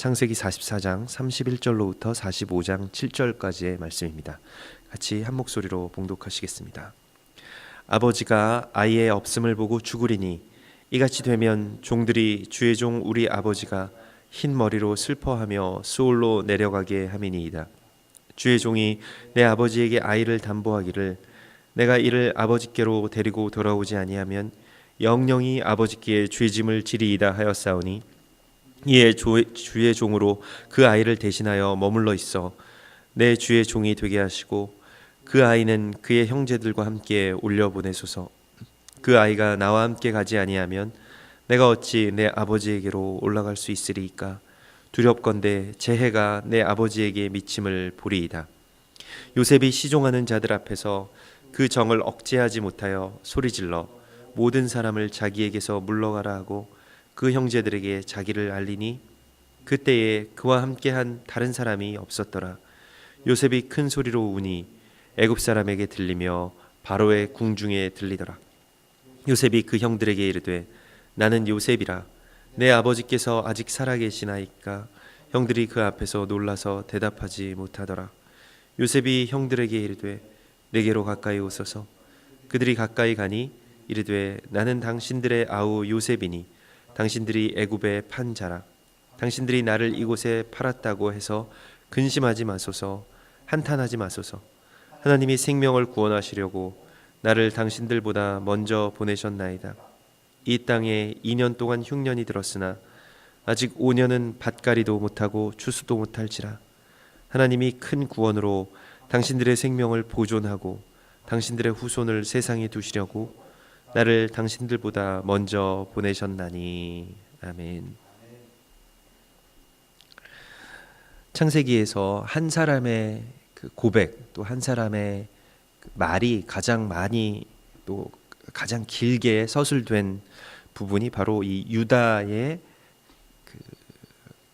창세기 44장 31절로부터 45장 7절까지의 말씀입니다. 같이 한 목소리로 봉독하시겠습니다. 아버지가 아이의 없음을 보고 죽으리니 이같이 되면 종들이 주의 종 우리 아버지가 흰 머리로 슬퍼하며 수올로 내려가게 함이니이다. 주의 종이 내 아버지에게 아이를 담보하기를 내가 이를 아버지께로 데리고 돌아오지 아니하면 영영이 아버지께 죄짐을 지리이다 하였사오니 이에 주의 종으로 그 아이를 대신하여 머물러 있어 내 주의 종이 되게 하시고 그 아이는 그의 형제들과 함께 올려보내소서. 그 아이가 나와 함께 가지 아니하면 내가 어찌 내 아버지에게로 올라갈 수 있으리이까. 두렵건대 제 해가 내 아버지에게 미침을 보리이다. 요셉이 시종하는 자들 앞에서 그 정을 억제하지 못하여 소리질러 모든 사람을 자기에게서 물러가라 하고 그 형제들에게 자기를 알리니 그때에 그와 함께한 다른 사람이 없었더라. 요셉이 큰 소리로 우니 애굽 사람에게 들리며 바로의 궁중에 들리더라. 요셉이 그 형들에게 이르되 나는 요셉이라. 내 아버지께서 아직 살아계시나이까. 형들이 그 앞에서 놀라서 대답하지 못하더라. 요셉이 형들에게 이르되 내게로 가까이 오소서. 그들이 가까이 가니 이르되 나는 당신들의 아우 요셉이니 당신들이 애굽에 판 자라. 당신들이 나를 이곳에 팔았다고 해서 근심하지 마소서. 한탄하지 마소서. 하나님이 생명을 구원하시려고 나를 당신들보다 먼저 보내셨나이다. 이 땅에 2년 동안 흉년이 들었으나 아직 5년은 밭갈이도 못하고 추수도 못할지라. 하나님이 큰 구원으로 당신들의 생명을 보존하고 당신들의 후손을 세상에 두시려고 나를 당신들보다 먼저 보내셨나니. 아멘. 창세기에서 한 사람의 그 고백, 또 한 사람의 말이 가장 많이 또 가장 길게 서술된 부분이 바로 이 유다의 그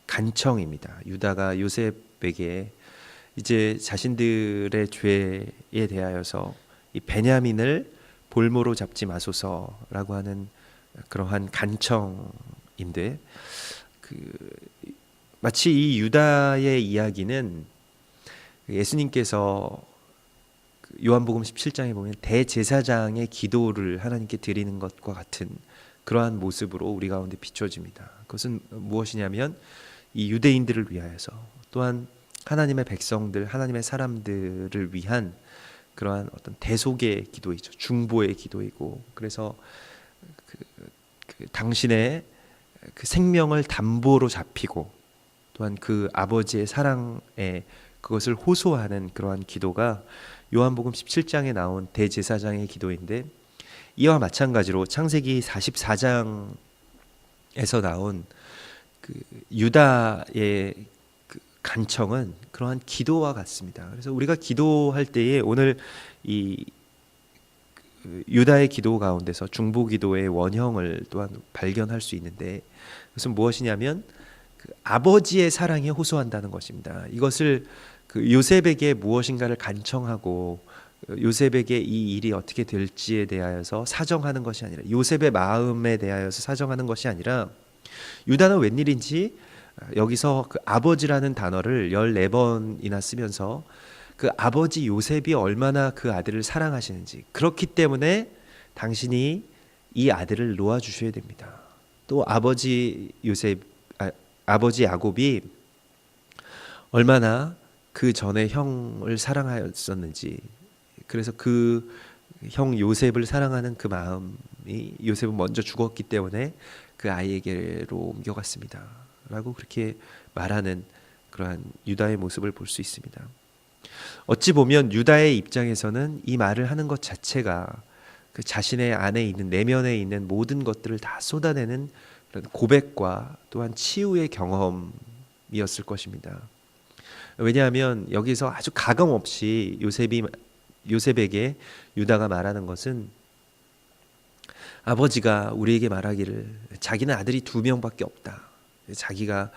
간청입니다. 유다가 요셉에게 이제 자신들의 죄에 대하여서 이 베냐민을 볼모로 잡지 마소서라고 하는 그러한 간청인데, 마치 이 유다의 이야기는 예수님께서 요한복음 17장에 보면 대제사장의 기도를 하나님께 드리는 것과 같은 그러한 모습으로 우리 가운데 비춰집니다. 그것은 무엇이냐면 이 유대인들을 위하여서, 또한 하나님의 백성들, 하나님의 사람들을 위한 그러한 어떤 대속의 기도이죠. 중보의 기도이고, 그래서 당신의 그 생명을 담보로 잡히고 또한 그 아버지의 사랑에 그것을 호소하는 그러한 기도가 요한복음 17장에 나온 대제사장의 기도인데, 이와 마찬가지로 창세기 44장에서 나온 그 유다의 그 간청은 그러한 기도와 같습니다. 그래서 우리가 기도할 때에 오늘 이 유다의 기도 가운데서 중보 기도의 원형을 또한 발견할 수 있는데, 그것은 무엇이냐면 그 아버지의 사랑에 호소한다는 것입니다. 이것을 그 요셉에게 무엇인가를 간청하고 요셉에게 이 일이 어떻게 될지에 대하여서 사정하는 것이 아니라, 요셉의 마음에 대하여서 사정하는 것이 아니라, 유다는 웬일인지 여기서 그 아버지라는 단어를 14번이나 쓰면서 그 아버지 요셉이 얼마나 그 아들을 사랑하시는지, 그렇기 때문에 당신이 이 아들을 놓아 주셔야 됩니다. 또 아버지 아버지 야곱이 얼마나 그 전에 형을 사랑하였었는지, 그래서 그 형 요셉을 사랑하는 그 마음이, 요셉은 먼저 죽었기 때문에 그 아이에게로 옮겨갔습니다 라고 그렇게 말하는 그러한 유다의 모습을 볼 수 있습니다. 어찌 보면 유다의 입장에서는 이 말을 하는 것 자체가 그 자신의 안에 있는, 내면에 있는 모든 것들을 다 쏟아내는 그런 고백과 또한 치유의 경험이었을 것입니다. 왜냐하면 여기서 아주 가감 없이 요셉에게 유다가 말하는 것은, 아버지가 우리에게 말하기를 자기는 아들이 2명밖에 없다. 자기가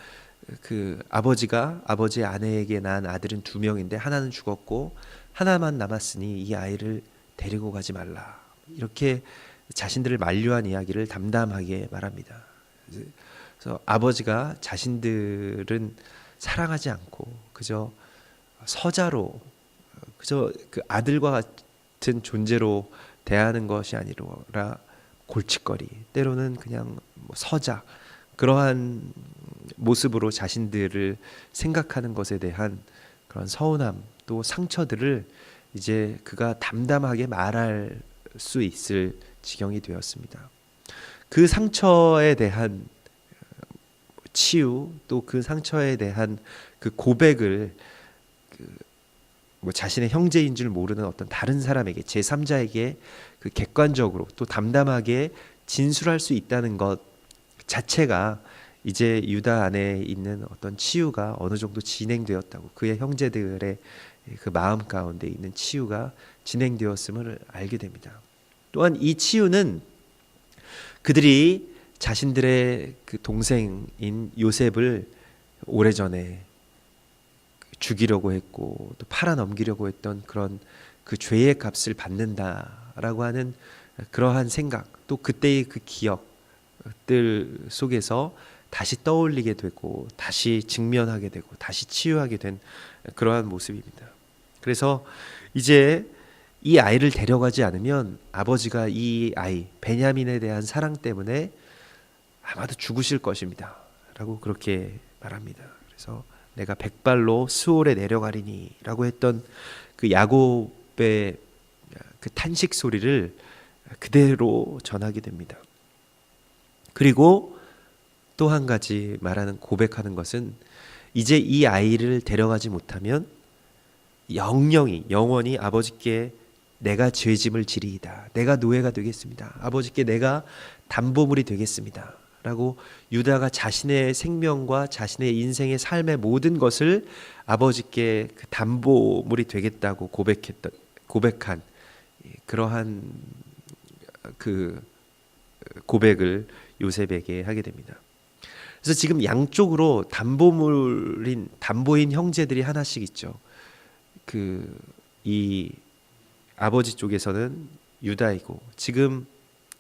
그 아버지가 아버지의 아내에게 낳은 아들은 2명인데 하나는 죽었고 하나만 남았으니 이 아이를 데리고 가지 말라. 이렇게 자신들을 만류한 이야기를 담담하게 말합니다. 그래서 아버지가 자신들은 사랑하지 않고 그저 서자로, 그저 그 아들과 같은 존재로 대하는 것이 아니라 골칫거리, 때로는 그냥 뭐 서자, 그러한 모습으로 자신들을 생각하는 것에 대한 그런 서운함, 또 상처들을 이제 그가 담담하게 말할 수 있을 지경이 되었습니다. 그 상처에 대한 치유, 또 그 상처에 대한 그 고백을 뭐 자신의 형제인 줄 모르는 어떤 다른 사람에게, 제3자에게 그 객관적으로 또 담담하게 진술할 수 있다는 것 자체가 이제 유다 안에 있는 어떤 치유가 어느 정도 진행되었다고, 그의 형제들의 그 마음 가운데 있는 치유가 진행되었음을 알게 됩니다. 또한 이 치유는 그들이 자신들의 그 동생인 요셉을 오래전에 죽이려고 했고 또 팔아넘기려고 했던 그런 그 죄의 값을 받는다라고 하는 그러한 생각, 또 그때의 그 기억들 속에서 다시 떠올리게 되고 다시 직면하게 되고 다시 치유하게 된 그러한 모습입니다. 그래서 이제 이 아이를 데려가지 않으면 아버지가 이 아이 베냐민에 대한 사랑 때문에 아마도 죽으실 것입니다 라고 그렇게 말합니다. 그래서 내가 백발로 스올에 내려가리니 라고 했던 그 야곱의 그 탄식 소리를 그대로 전하게 됩니다. 그리고 또 한 가지 말하는, 고백하는 것은 이제 이 아이를 데려가지 못하면 영원히 아버지께 내가 죄짐을 지리이다, 내가 노예가 되겠습니다, 아버지께 내가 담보물이 되겠습니다 라고 유다가 자신의 생명과 자신의 인생의 삶의 모든 것을 아버지께 그 담보물이 되겠다고 고백한 그러한 그 고백을 요셉에게 하게 됩니다. 그래서 지금 양쪽으로 담보인 형제들이 하나씩 있죠. 이 아버지 쪽에서는 유다이고, 지금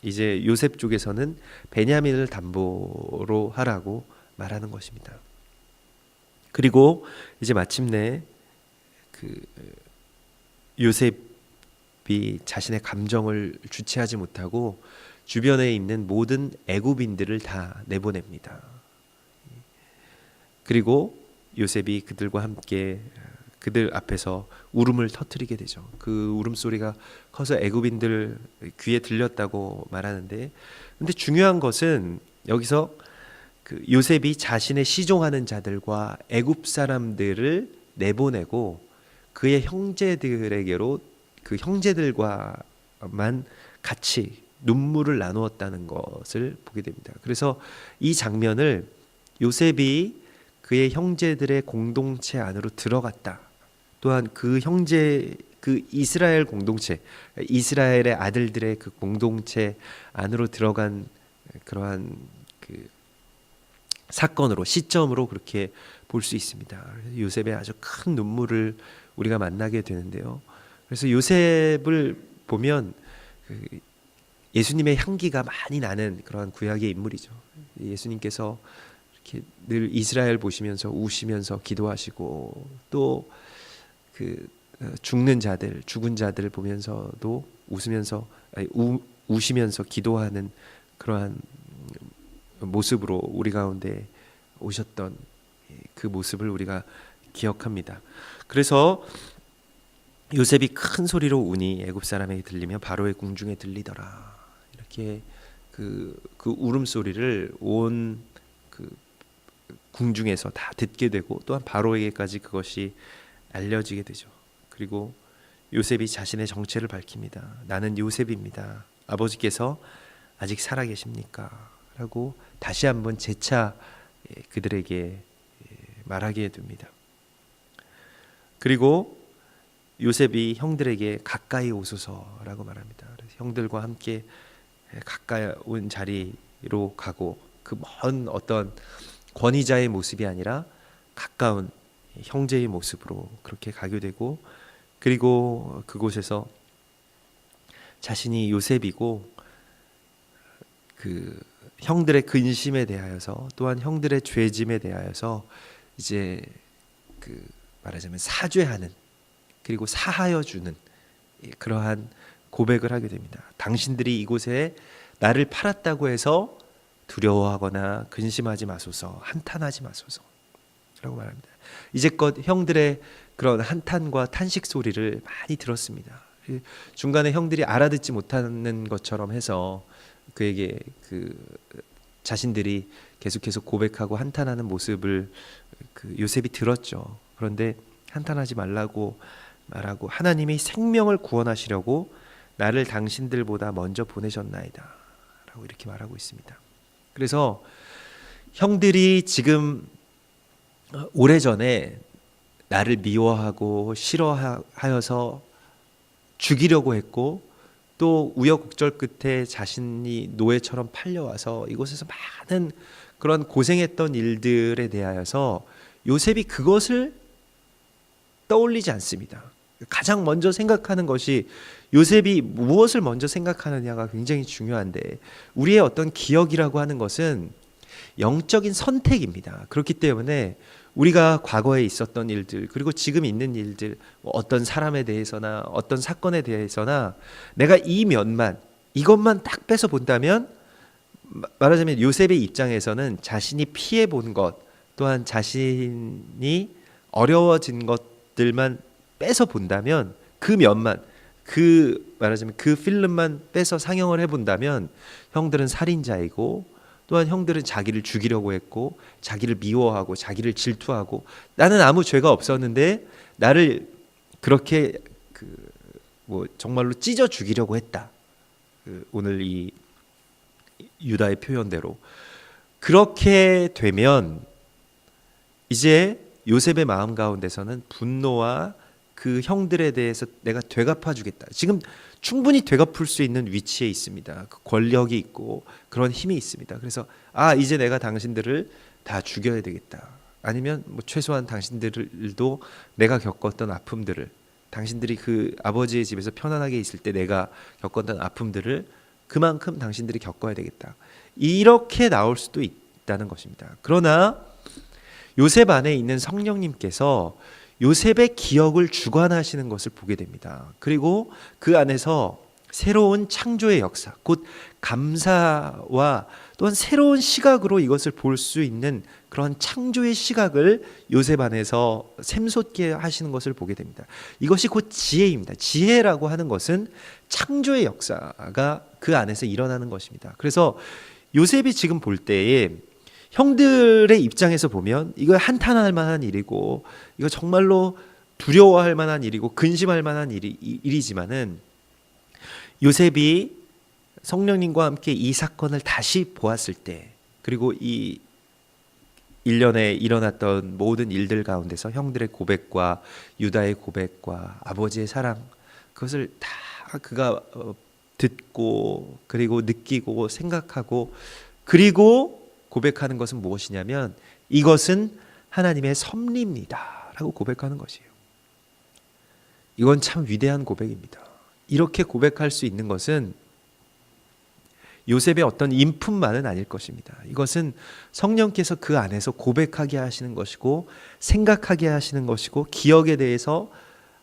이제 요셉 쪽에서는 베냐민을 담보로 하라고 말하는 것입니다. 그리고 이제 마침내 그 요셉이 자신의 감정을 주체하지 못하고 주변에 있는 모든 애굽인들을 다 내보냅니다. 그리고 요셉이 그들과 함께 그들 앞에서 울음을 터뜨리게 되죠. 그 울음소리가 커서 애굽인들 귀에 들렸다고 말하는데, 근데 중요한 것은 여기서 그 요셉이 자신의 시종하는 자들과 애굽 사람들을 내보내고 그의 형제들에게로, 그 형제들과만 같이 눈물을 나누었다는 것을 보게 됩니다. 그래서 이 장면을 요셉이 그의 형제들의 공동체 안으로 들어갔다, 또한 그 이스라엘 공동체, 이스라엘의 아들들의 그 공동체 안으로 들어간 그러한 그 사건으로, 시점으로 그렇게 볼 수 있습니다. 요셉의 아주 큰 눈물을 우리가 만나게 되는데요. 그래서 요셉을 보면 예수님의 향기가 많이 나는 그러한 구약의 인물이죠. 예수님께서 이렇게 늘 이스라엘 보시면서 우시면서 기도하시고, 또 그 죽은 자들 보면서도 우시면서 기도하는 그러한 모습으로 우리 가운데 오셨던 그 모습을 우리가 기억합니다. 그래서 요셉이 큰 소리로 우니 애굽 사람에게 들리며 바로의 궁중에 들리더라, 이렇게 그 울음소리를 온 그 궁중에서 다 듣게 되고, 또한 바로에게까지 그것이 알려지게 되죠. 그리고 요셉이 자신의 정체를 밝힙니다. 나는 요셉입니다. 아버지께서 아직 살아계십니까? 라고 다시 한번 재차 그들에게 말하게 됩니다. 그리고 요셉이 형들에게 가까이 오소서라고 말합니다. 그래서 형들과 함께 가까운 자리로 가고, 그 먼 어떤 권위자의 모습이 아니라 가까운 형제의 모습으로 그렇게 가게 되고, 그리고 그곳에서 자신이 요셉이고 그 형들의 근심에 대하여서 또한 형들의 죄짐에 대하여서 이제 그 말하자면 사죄하는 그리고 사하여 주는 그러한 고백을 하게 됩니다. 당신들이 이곳에 나를 팔았다고 해서 두려워하거나 근심하지 마소서, 한탄하지 마소서 라고 말합니다. 이제껏 형들의 그런 한탄과 탄식 소리를 많이 들었습니다. 중간에 형들이 알아듣지 못하는 것처럼 해서 그에게 그 자신들이 계속해서 고백하고 한탄하는 모습을 그 요셉이 들었죠. 그런데 한탄하지 말라고 말하고 하나님이 생명을 구원하시려고 나를 당신들보다 먼저 보내셨나이다 라고 이렇게 말하고 있습니다. 그래서 형들이 지금 오래전에 나를 미워하고 싫어하여서 죽이려고 했고 또 우여곡절 끝에 자신이 노예처럼 팔려와서 이곳에서 많은 그런 고생했던 일들에 대하여서 요셉이 그것을 떠올리지 않습니다. 가장 먼저 생각하는 것이 요셉이 무엇을 먼저 생각하느냐가 굉장히 중요한데 우리의 어떤 기억이라고 하는 것은 영적인 선택입니다. 그렇기 때문에 우리가 과거에 있었던 일들 그리고 지금 있는 일들 어떤 사람에 대해서나 어떤 사건에 대해서나 내가 이 면만 이것만 딱 빼서 본다면 말하자면 요셉의 입장에서는 자신이 피해 본 것 또한 자신이 어려워진 것들만 빼서 본다면 그 면만 그 말하자면 그 필름만 빼서 상영을 해본다면 형들은 살인자이고 또한 형들은 자기를 죽이려고 했고 자기를 미워하고 자기를 질투하고 나는 아무 죄가 없었는데 나를 그렇게 뭐 정말로 찢어 죽이려고 했다. 오늘 이 유다의 표현대로 그렇게 되면 이제 요셉의 마음 가운데서는 분노와 그 형들에 대해서 내가 되갚아 주겠다. 지금 충분히 되갚을 수 있는 위치에 있습니다. 그 권력이 있고 그런 힘이 있습니다. 그래서 이제 내가 당신들을 다 죽여야 되겠다. 아니면 뭐 최소한 당신들도 내가 겪었던 아픔들을 당신들이 그 아버지의 집에서 편안하게 있을 때 내가 겪었던 아픔들을 그만큼 당신들이 겪어야 되겠다. 이렇게 나올 수도 있다는 것입니다. 그러나 요셉 안에 있는 성령님께서 요셉의 기억을 주관하시는 것을 보게 됩니다. 그리고 그 안에서 새로운 창조의 역사, 곧 감사와 또한 새로운 시각으로 이것을 볼 수 있는 그런 창조의 시각을 요셉 안에서 샘솟게 하시는 것을 보게 됩니다. 이것이 곧 지혜입니다. 지혜라고 하는 것은 창조의 역사가 그 안에서 일어나는 것입니다. 그래서 요셉이 지금 볼 때에 형들의 입장에서 보면 이거 한탄할 만한 일이고 이거 정말로 두려워할 만한 일이고 근심할 만한 일이지만은 요셉이 성령님과 함께 이 사건을 다시 보았을 때 그리고 이 1년에 일어났던 모든 일들 가운데서 형들의 고백과 유다의 고백과 아버지의 사랑 그것을 다 그가 듣고 그리고 느끼고 생각하고 그리고 고백하는 것은 무엇이냐면 이것은 하나님의 섭리입니다 라고 고백하는 것이에요. 이건 참 위대한 고백입니다. 이렇게 고백할 수 있는 것은 요셉의 어떤 인품만은 아닐 것입니다. 이것은 성령께서 그 안에서 고백하게 하시는 것이고 생각하게 하시는 것이고 기억에 대해서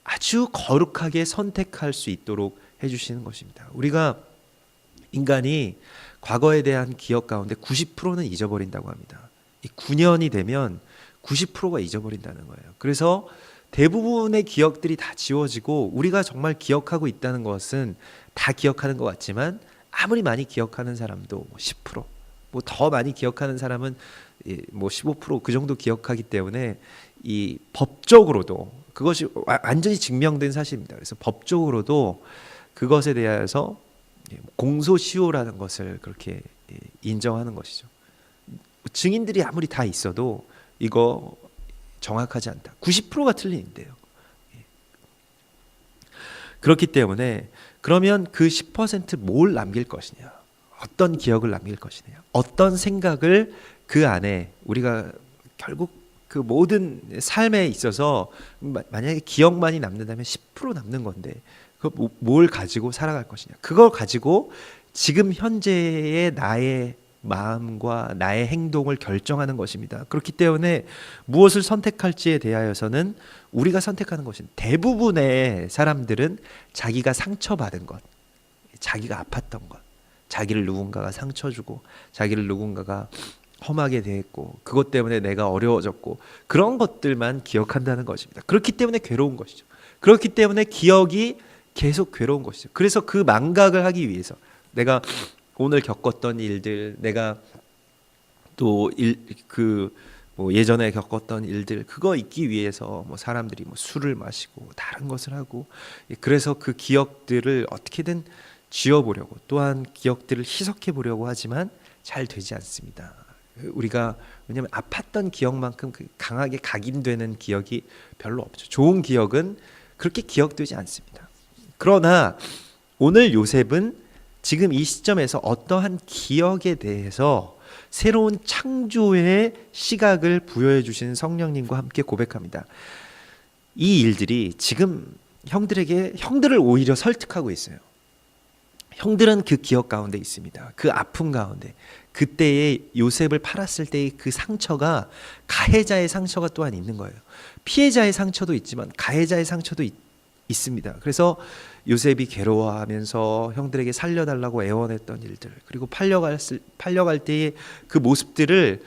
아주 거룩하게 선택할 수 있도록 해주시는 것입니다. 우리가 인간이 과거에 대한 기억 가운데 90%는 잊어버린다고 합니다. 이 9년이 되면 90%가 잊어버린다는 거예요. 그래서 대부분의 기억들이 다 지워지고 우리가 정말 기억하고 있다는 것은 다 기억하는 것 같지만 아무리 많이 기억하는 사람도 10%, 뭐 더 많이 기억하는 사람은 뭐 15% 정도 기억하기 때문에 이 법적으로도 그것이 완전히 증명된 사실입니다. 그래서 법적으로도 그것에 대해서 공소시효라는 것을 그렇게 인정하는 것이죠. 증인들이 아무리 다 있어도 이거 정확하지 않다. 90%가 틀린데요. 그렇기 때문에 그러면 그 10%뭘 남길 것이냐? 어떤 기억을 남길 것이냐? 어떤 생각을 그 안에 우리가 결국 그 모든 삶에 있어서 만약에 기억만이 남는다면 10% 남는 건데 뭘 가지고 살아갈 것이냐? 그걸 가지고 지금 현재의 나의 마음과 나의 행동을 결정하는 것입니다. 그렇기 때문에 무엇을 선택할지에 대하여서는 우리가 선택하는 것입니다. 대부분의 사람들은 자기가 상처받은 것, 자기가 아팠던 것, 자기를 누군가가 상처 주고 자기를 누군가가 험하게 대했고 그것 때문에 내가 어려워졌고 그런 것들만 기억한다는 것입니다. 그렇기 때문에 괴로운 것이죠. 그렇기 때문에 기억이 계속 괴로운 것이죠. 그래서 그 망각을 하기 위해서 내가 오늘 겪었던 일들, 내가 또 예전에 겪었던 일들, 그거 잊기 위해서 사람들이 술을 마시고 다른 것을 하고, 그래서 그 기억들을 어떻게든 지워보려고, 또한 기억들을 희석해 보려고 하지만 잘 되지 않습니다. 우리가 왜냐하면 아팠던 기억만큼 강하게 각인되는 기억이 별로 없죠. 좋은 기억은 그렇게 기억되지 않습니다. 그러나 오늘 요셉은 지금 이 시점에서 어떠한 기억에 대해서 새로운 창조의 시각을 부여해 주신 성령님과 함께 고백합니다. 이 일들이 지금 형들을 오히려 설득하고 있어요. 형들은 그 기억 가운데 있습니다. 그 아픔 가운데, 그때의 요셉을 팔았을 때의 그 상처가 가해자의 상처가 또한 있는 거예요. 피해자의 상처도 있지만 가해자의 상처도 있습니다. 그래서 요셉이 괴로워하면서 형들에게 살려달라고 애원했던 일들, 그리고 팔려갈 때의 그 모습들을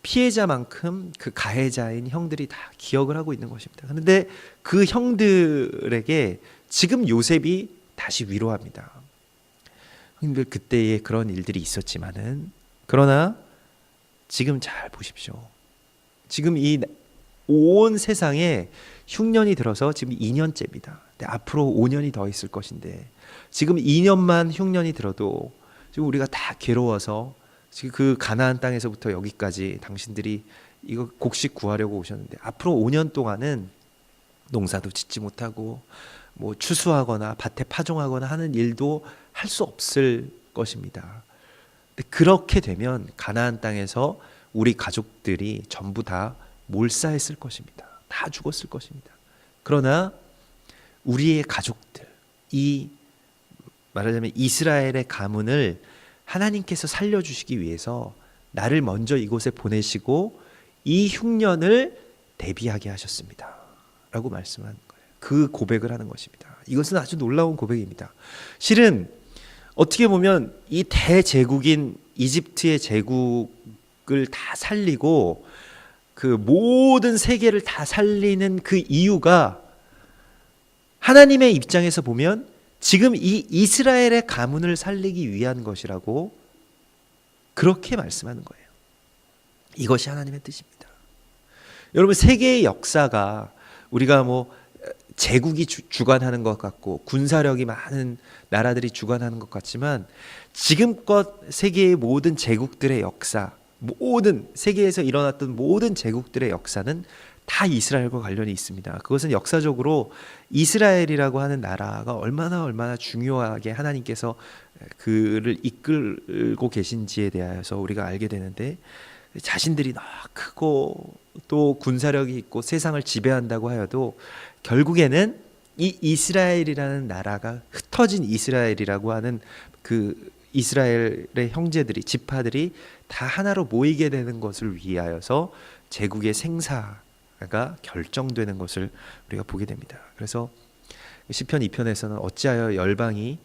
피해자만큼 그 가해자인 형들이 다 기억을 하고 있는 것입니다. 그런데 그 형들에게 지금 요셉이 다시 위로합니다. 형님들, 그때에 그런 일들이 있었지만은, 그러나 지금 잘 보십시오. 지금 이 온 세상에 흉년이 들어서 지금 2년째입니다. 앞으로 5년이 더 있을 것인데, 지금 2년만 흉년이 들어도 지금 우리가 다 괴로워서 지금 그 가나안 땅에서부터 여기까지 당신들이 이거 곡식 구하려고 오셨는데, 앞으로 5년 동안은 농사도 짓지 못하고 추수하거나 밭에 파종하거나 하는 일도 할 수 없을 것입니다. 그렇게 되면 가나안 땅에서 우리 가족들이 전부 다 몰사했을 것입니다. 다 죽었을 것입니다. 그러나 우리의 가족들, 말하자면 이스라엘의 가문을 하나님께서 살려주시기 위해서 나를 먼저 이곳에 보내시고 이 흉년을 대비하게 하셨습니다. 라고 말씀하는 거예요. 그 고백을 하는 것입니다. 이것은 아주 놀라운 고백입니다. 실은 어떻게 보면 이 대제국인 이집트의 제국을 다 살리고 그 모든 세계를 다 살리는 그 이유가 하나님의 입장에서 보면 지금 이 이스라엘의 가문을 살리기 위한 것이라고 그렇게 말씀하는 거예요. 이것이 하나님의 뜻입니다. 여러분, 세계의 역사가 우리가 제국이 주관하는 것 같고 군사력이 많은 나라들이 주관하는 것 같지만, 지금껏 세계의 모든 제국들의 역사, 모든 세계에서 일어났던 모든 제국들의 역사는 다 이스라엘과 관련이 있습니다. 그것은 역사적으로 이스라엘이라고 하는 나라가 얼마나 중요하게 하나님께서 그를 이끌고 계신지에 대해서 우리가 알게 되는데, 자신들이 크고 또 군사력이 있고 세상을 지배한다고 하여도 결국에는 이 이스라엘이라는 나라가, 흩어진 이스라엘이라고 하는 그 이스라엘의 형제들이, 지파들이 다 하나로 모이게 되는 것을 위하여서 제국의 생사가 결정되는 것을 우리가 보게 됩니다. 그래서 시편 2편에서는 어찌하여 열방이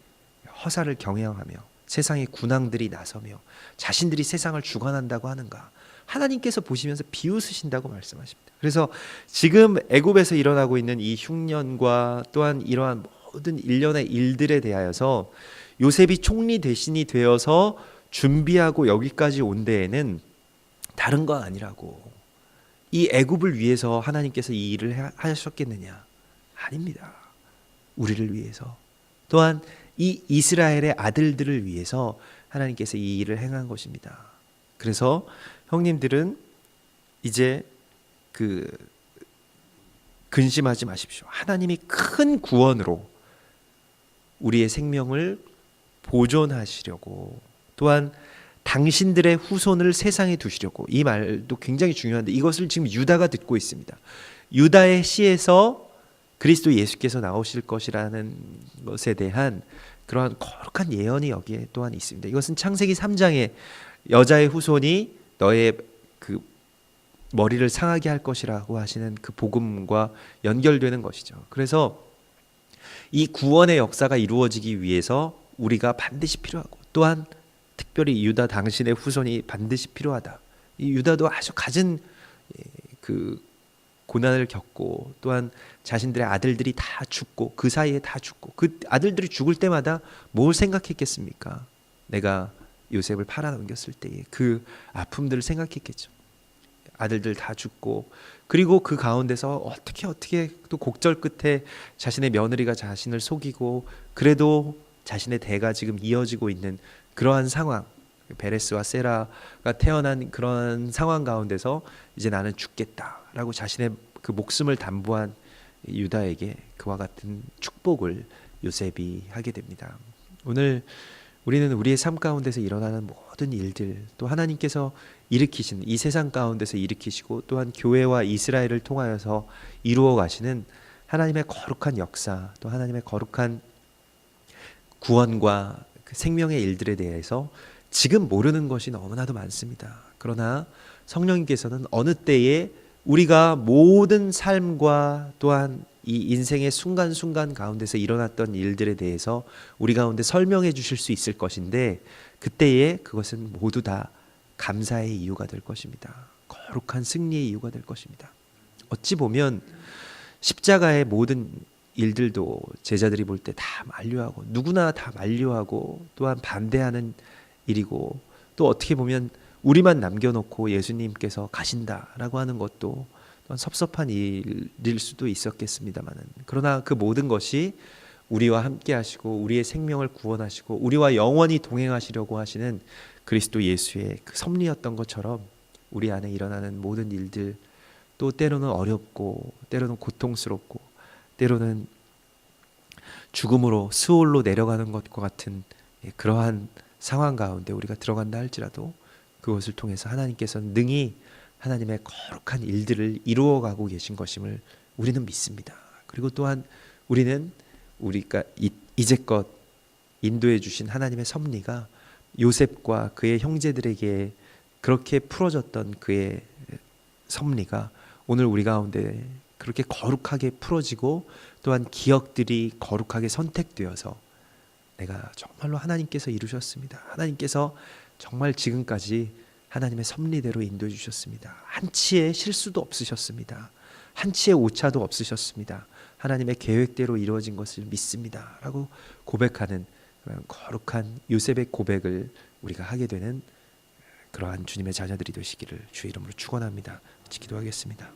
허사를 경영하며 세상의 군왕들이 나서며 자신들이 세상을 주관한다고 하는가, 하나님께서 보시면서 비웃으신다고 말씀하십니다. 그래서 지금 애굽에서 일어나고 있는 이 흉년과 또한 이러한 모든 일련의 일들에 대하여서 요셉이 총리 대신이 되어서 준비하고 여기까지 온 데에는 다른 거 아니라고, 이 애굽을 위해서 하나님께서 이 일을 하셨겠느냐? 아닙니다. 우리를 위해서, 또한 이 이스라엘의 아들들을 위해서 하나님께서 이 일을 행한 것입니다. 그래서 형님들은 이제 근심하지 마십시오. 하나님이 큰 구원으로 우리의 생명을 보존하시려고, 또한 당신들의 후손을 세상에 두시려고, 이 말도 굉장히 중요한데 이것을 지금 유다가 듣고 있습니다. 유다의 씨에서 그리스도 예수께서 나오실 것이라는 것에 대한 그러한 거룩한 예언이 여기에 또한 있습니다. 이것은 창세기 3장에 여자의 후손이 너의 그 머리를 상하게 할 것이라고 하시는 그 복음과 연결되는 것이죠. 그래서 이 구원의 역사가 이루어지기 위해서 우리가 반드시 필요하고, 또한 특별히 유다 당신의 후손이 반드시 필요하다. 이 유다도 아주 갖은 그 고난을 겪고, 또한 자신들의 아들들이 다 죽고, 그 사이에 다 죽고, 그 아들들이 죽을 때마다 뭘 생각했겠습니까? 내가 요셉을 팔아넘겼을 때의 그 아픔들을 생각했겠죠. 아들들 다 죽고, 그리고 그 가운데서 어떻게 또 곡절 끝에 자신의 며느리가 자신을 속이고, 그래도 자신의 대가 지금 이어지고 있는 그러한 상황, 베레스와 세라가 태어난 그런 상황 가운데서 이제 나는 죽겠다라고 자신의 그 목숨을 담보한 유다에게 그와 같은 축복을 요셉이 하게 됩니다. 오늘 우리는 우리의 삶 가운데서 일어나는 모든 일들, 또 하나님께서 일으키신 이 세상 가운데서 일으키시고, 또한 교회와 이스라엘을 통하여서 이루어 가시는 하나님의 거룩한 역사, 또 하나님의 거룩한 구원과 그 생명의 일들에 대해서 지금 모르는 것이 너무나도 많습니다. 그러나 성령님께서는 어느 때에 우리가 모든 삶과 또한 이 인생의 순간순간 가운데서 일어났던 일들에 대해서 우리 가운데 설명해 주실 수 있을 것인데, 그때에 그것은 모두 다 감사의 이유가 될 것입니다. 거룩한 승리의 이유가 될 것입니다. 어찌 보면 십자가의 모든 일들도 제자들이 볼 때 다 만류하고, 누구나 다 만류하고, 또한 반대하는 일이고, 또 어떻게 보면 우리만 남겨놓고 예수님께서 가신다라고 하는 것도 또한 섭섭한 일일 수도 있었겠습니다만은, 그러나 그 모든 것이 우리와 함께 하시고 우리의 생명을 구원하시고 우리와 영원히 동행하시려고 하시는 그리스도 예수의 그 섭리였던 것처럼, 우리 안에 일어나는 모든 일들, 또 때로는 어렵고, 때로는 고통스럽고, 때로는 죽음으로 스올로 내려가는 것과 같은 그러한 상황 가운데 우리가 들어간다 할지라도, 그것을 통해서 하나님께서는 능히 하나님의 거룩한 일들을 이루어가고 계신 것임을 우리는 믿습니다. 그리고 또한 우리는 우리가 이제껏 인도해 주신 하나님의 섭리가 요셉과 그의 형제들에게 그렇게 풀어졌던 그의 섭리가 오늘 우리 가운데 그렇게 거룩하게 풀어지고, 또한 기억들이 거룩하게 선택되어서 내가 정말로 하나님께서 이루셨습니다. 하나님께서 정말 지금까지 하나님의 섭리대로 인도해 주셨습니다. 한치의 실수도 없으셨습니다. 한치의 오차도 없으셨습니다. 하나님의 계획대로 이루어진 것을 믿습니다 라고 고백하는 거룩한 요셉의 고백을 우리가 하게 되는 그러한 주님의 자녀들이 되시기를 주의 이름으로 축원합니다. 기도하겠습니다.